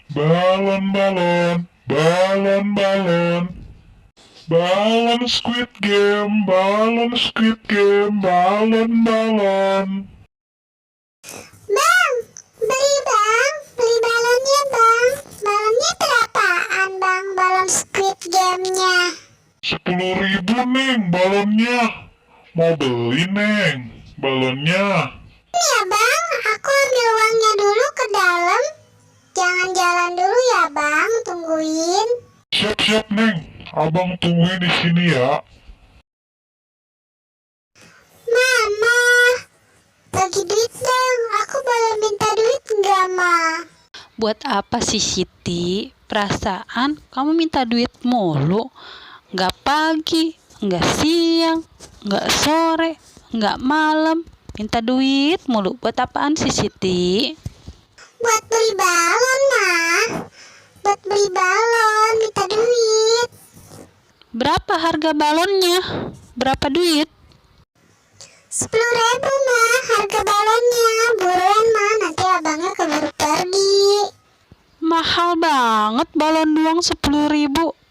Balon, balon, balon, balon. Balon Squid Game, balon Squid Game, balon, balon. Bang, beli balonnya bang. Balonnya berapaan bang, balon Squid Game-nya? 10.000 Neng balonnya. Mau beli Neng balonnya. Ya bang, aku ambil uangnya dulu ke dalam. Jangan jalan dulu ya bang, tungguin. Siap-siap Neng, abang tungguin di sini ya. Mama, bagi duit dong, aku boleh minta duit nggak ma? Buat apa sih Siti? Perasaan kamu minta duit mulu. Nggak pagi, nggak siang, nggak sore, nggak malam. Minta duit mulu. Buat apaan sih Siti? Buat beli balon ma. Buat beli balon, minta duit. Berapa harga balonnya? Berapa duit? 10.000 ma, harga balonnya. Buruan ma, nanti abangnya keburu pergi. Mahal banget balon doang 10.000.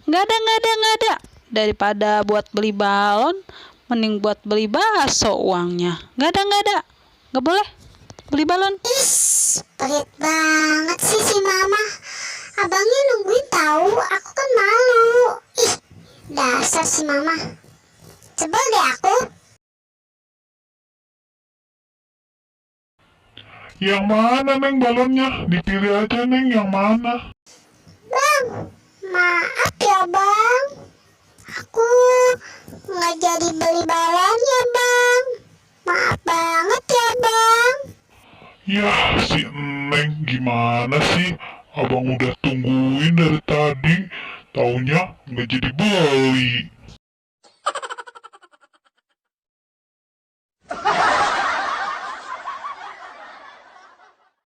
Nggak ada. Daripada buat beli balon, mending buat beli bakso uangnya. Nggak ada. Nggak boleh beli balon. Ih, pelit banget sih si mama. Abangnya nungguin tahu, aku kan malu. Ih, dasar si mama. Sebel deh aku. Yang mana Neng balonnya? Dipilih aja Neng yang mana. Bang, maaf ya bang. Aku nggak jadi beli balonnya bang. Maaf banget ya bang. Ya si Neng gimana sih? Abang udah tungguin dari tadi. Taunya nggak jadi beli.